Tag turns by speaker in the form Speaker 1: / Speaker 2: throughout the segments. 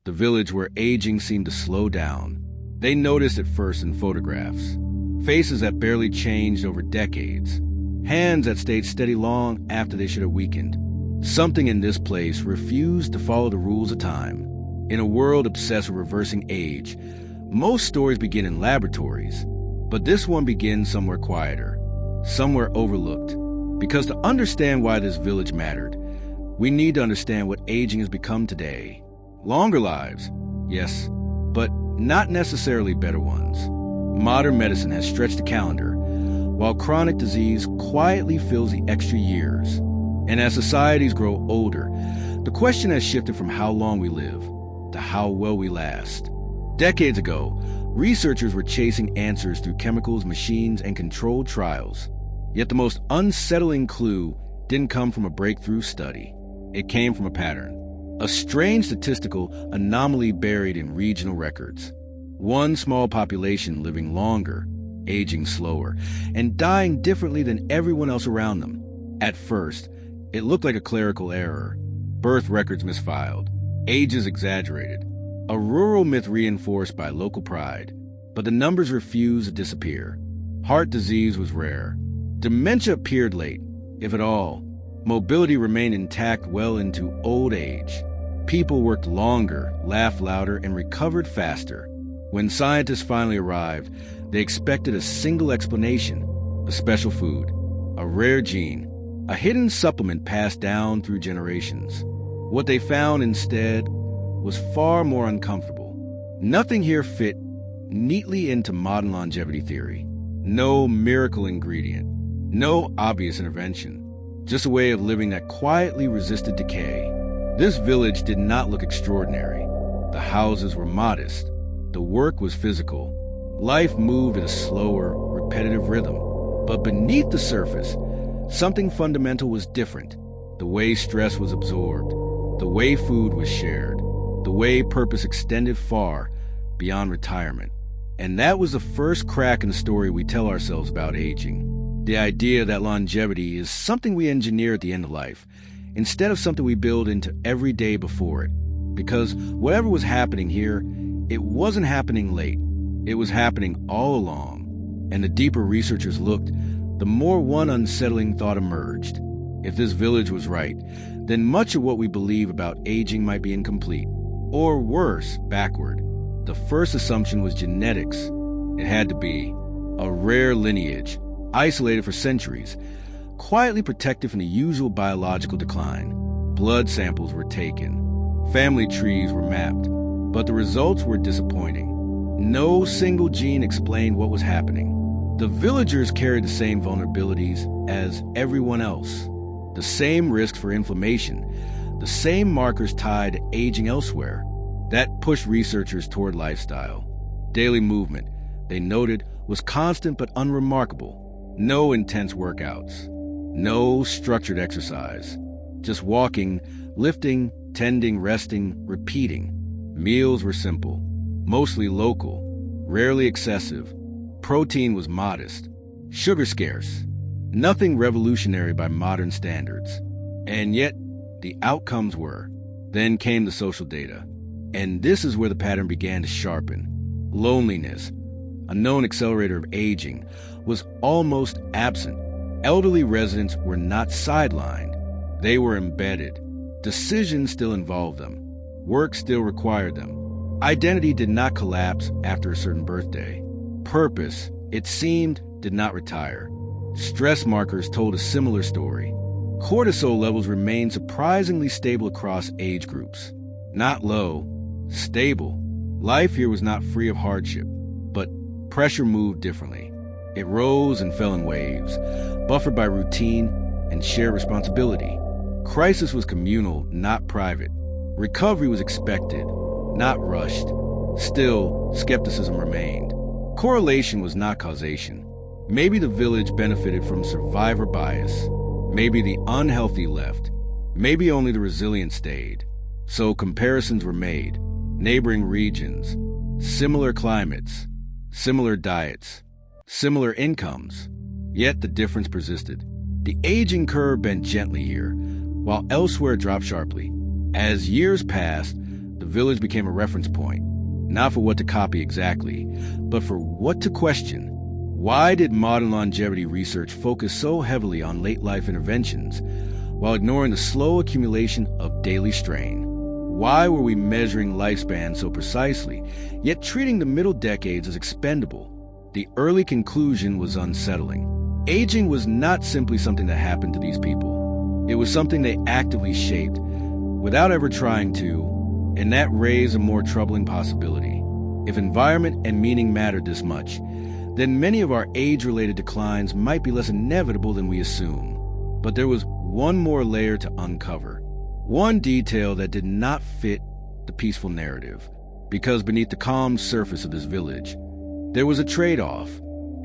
Speaker 1: the village where aging seemed to slow down. They noticed at first in photographs. Faces that barely changed over decades. Hands that stayed steady long after they should have weakened. Something in this place refused to follow the rules of time. In a world obsessed with reversing age, most stories begin in laboratories, but this one begins somewhere quieter, somewhere overlooked. Because to understand why this village mattered, we need to understand what aging has become today. Longer lives, yes, but not necessarily better ones. Modern medicine has stretched the calendar, while chronic disease quietly fills the extra years. And as societies grow older, the question has shifted from how long we live to how well we last. Decades ago, researchers were chasing answers through chemicals, machines, and controlled trials. Yet the most unsettling clue didn't come from a breakthrough study. It came from a pattern. A strange statistical anomaly buried in regional records. One small population living longer, aging slower, and dying differently than everyone else around them. At first, it looked like a clerical error. Birth records misfiled, ages exaggerated, a rural myth reinforced by local pride. But the numbers refused to disappear. Heart disease was rare. Dementia appeared late, if at all. Mobility remained intact well into old age. People worked longer, laughed louder, and recovered faster. When scientists finally arrived, they expected a single explanation: a special food, a rare gene, a hidden supplement passed down through generations. What they found instead was far more uncomfortable. Nothing here fit neatly into modern longevity theory. No miracle ingredient, no obvious intervention, just a way of living that quietly resisted decay. This village did not look extraordinary. The houses were modest. The work was physical. Life moved at a slower, repetitive rhythm. But beneath the surface, something fundamental was different. The way stress was absorbed, the way food was shared, the way purpose extended far beyond retirement. And that was the first crack in the story we tell ourselves about aging. The idea that longevity is something we engineer at the end of life, instead of something we build into every day before it. Because whatever was happening here, it wasn't happening late. It was happening all along. And the deeper researchers looked, the more one unsettling thought emerged. If this village was right, then much of what we believe about aging might be incomplete. Or worse, backward. The first assumption was genetics. It had to be. A rare lineage, isolated for centuries, quietly protected from the usual biological decline. Blood samples were taken. Family trees were mapped. But the results were disappointing. No single gene explained what was happening. The villagers carried the same vulnerabilities as everyone else. The same risks for inflammation. The same markers tied to aging elsewhere. That pushed researchers toward lifestyle. Daily movement, they noted, was constant but unremarkable. No intense workouts. No structured exercise. Just walking, lifting, tending, resting, repeating. Meals were simple, mostly local, rarely excessive. Protein was modest, sugar scarce. Nothing revolutionary by modern standards. And yet, the outcomes were. Then came the social data. And this is where the pattern began to sharpen. Loneliness, a known accelerator of aging, was almost absent. Elderly residents were not sidelined. They were embedded. Decisions still involved them. Work still required them. Identity did not collapse after a certain birthday. Purpose, it seemed, did not retire. Stress markers told a similar story. Cortisol levels remained surprisingly stable across age groups. Not low, stable. Life here was not free of hardship, but pressure moved differently. It rose and fell in waves, buffered by routine and shared responsibility. Crisis was communal, not private. Recovery was expected, not rushed. Still, skepticism remained. Correlation was not causation. Maybe the village benefited from survivor bias. Maybe the unhealthy left. Maybe only the resilient stayed. So comparisons were made. Neighboring regions, similar climates, similar diets, similar incomes. Yet the difference persisted. The aging curve bent gently here, while elsewhere it dropped sharply. As years passed, the village became a reference point, not for what to copy exactly, but for what to question. Why did modern longevity research focus so heavily on late-life interventions while ignoring the slow accumulation of daily strain? Why were we measuring lifespan so precisely, yet treating the middle decades as expendable? The early conclusion was unsettling. Aging was not simply something that happened to these people. It was something they actively shaped without ever trying to, and that raised a more troubling possibility. If environment and meaning mattered this much, then many of our age-related declines might be less inevitable than we assume. But there was one more layer to uncover. One detail that did not fit the peaceful narrative, because beneath the calm surface of this village, there was a trade-off,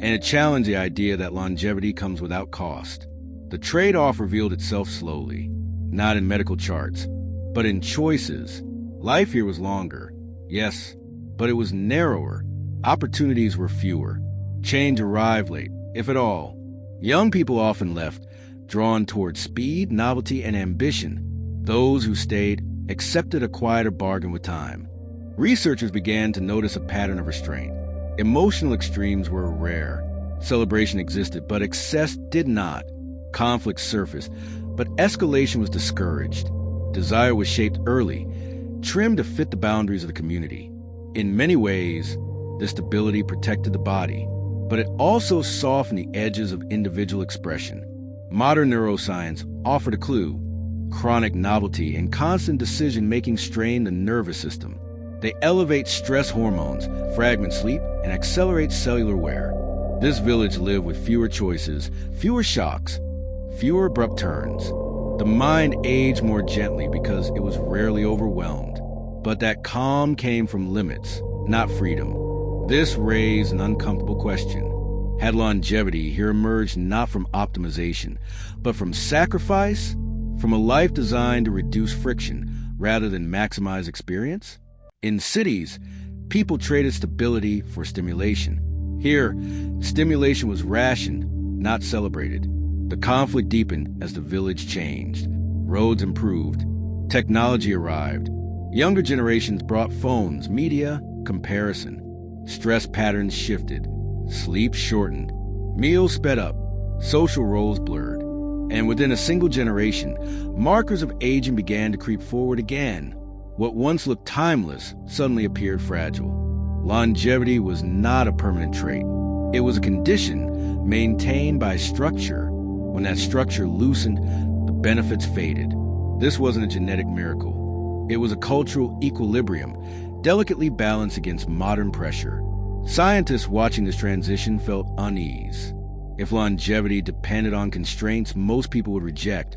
Speaker 1: and it challenged the idea that longevity comes without cost. The trade-off revealed itself slowly, not in medical charts, but in choices. Life here was longer, yes, but it was narrower. Opportunities were fewer. Change arrived late, if at all. Young people often left, drawn toward speed, novelty, and ambition. Those who stayed accepted a quieter bargain with time. Researchers began to notice a pattern of restraint. Emotional extremes were rare. Celebration existed, but excess did not. Conflict surfaced, but escalation was discouraged. Desire was shaped early, trimmed to fit the boundaries of the community. In many ways, this stability protected the body, but it also softened the edges of individual expression. Modern neuroscience offered a clue. Chronic novelty and constant decision-making strain the nervous system. They elevate stress hormones, fragment sleep, and accelerate cellular wear. This village lived with fewer choices, fewer shocks, fewer abrupt turns. The mind aged more gently because it was rarely overwhelmed. But that calm came from limits, not freedom. This raised an uncomfortable question. Had longevity here emerged not from optimization, but from sacrifice? From a life designed to reduce friction rather than maximize experience? In cities, people traded stability for stimulation. Here, stimulation was rationed, not celebrated. The conflict deepened as the village changed. Roads improved. Technology arrived. Younger generations brought phones, media, comparison. Stress patterns shifted. Sleep shortened. Meals sped up. Social roles blurred. And within a single generation, markers of aging began to creep forward again. What once looked timeless suddenly appeared fragile. Longevity was not a permanent trait. It was a condition maintained by structure. When that structure loosened, the benefits faded. This wasn't a genetic miracle. It was a cultural equilibrium, delicately balanced against modern pressure. Scientists watching this transition felt unease. If longevity depended on constraints most people would reject,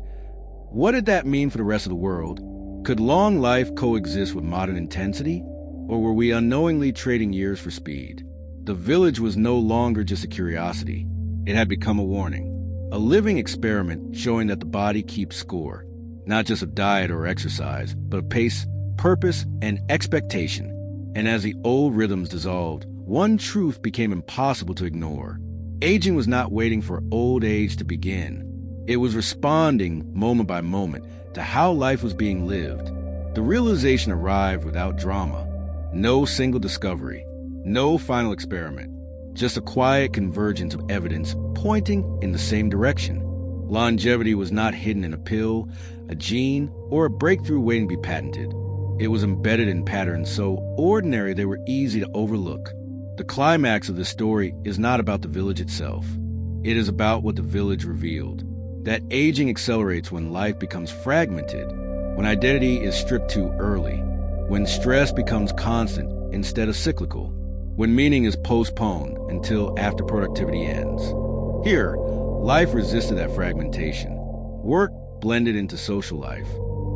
Speaker 1: what did that mean for the rest of the world? Could long life coexist with modern intensity? Or were we unknowingly trading years for speed? The village was no longer just a curiosity. It had become a warning. A living experiment showing that the body keeps score, not just of diet or exercise, but of pace, purpose, and expectation. And as the old rhythms dissolved, one truth became impossible to ignore. Aging was not waiting for old age to begin. It was responding moment by moment to how life was being lived. The realization arrived without drama. No single discovery, no final experiment, just a quiet convergence of evidence pointing in the same direction. Longevity was not hidden in a pill, a gene, or a breakthrough waiting to be patented. It was embedded in patterns so ordinary they were easy to overlook. The climax of this story is not about the village itself. It is about what the village revealed. That aging accelerates when life becomes fragmented, when identity is stripped too early, when stress becomes constant instead of cyclical, when meaning is postponed until after productivity ends. Here, life resisted that fragmentation. Work blended into social life.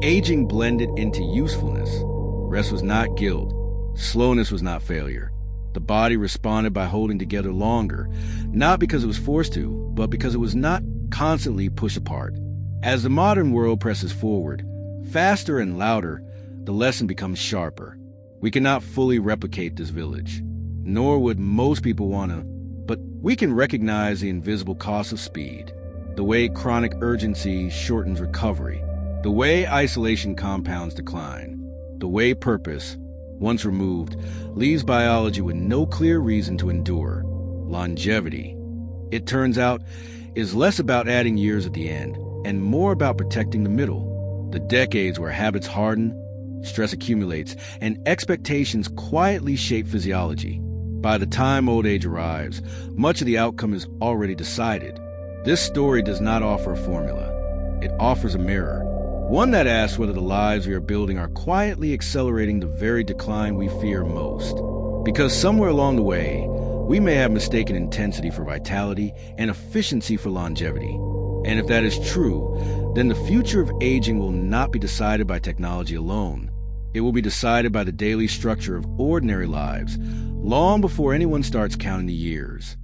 Speaker 1: Aging blended into usefulness. Rest was not guilt. Slowness was not failure. The body responded by holding together longer, not because it was forced to, but because it was not constantly pushed apart. As the modern world presses forward, faster and louder, the lesson becomes sharper. We cannot fully replicate this village, nor would most people want to, but we can recognize the invisible cost of speed, the way chronic urgency shortens recovery, the way isolation compounds decline, The way purpose, once removed, leaves biology with no clear reason to endure. Longevity, it turns out, is less about adding years at the end and more about protecting the middle, the decades where habits harden, stress accumulates, and expectations quietly shape physiology. By the time old age arrives, much of the outcome is already decided. This story does not offer a formula. It offers a mirror, one that asks whether the lives we are building are quietly accelerating the very decline we fear most. Because somewhere along the way, we may have mistaken intensity for vitality and efficiency for longevity. And if that is true, then the future of aging will not be decided by technology alone. It will be decided by the daily structure of ordinary lives, long before anyone starts counting the years.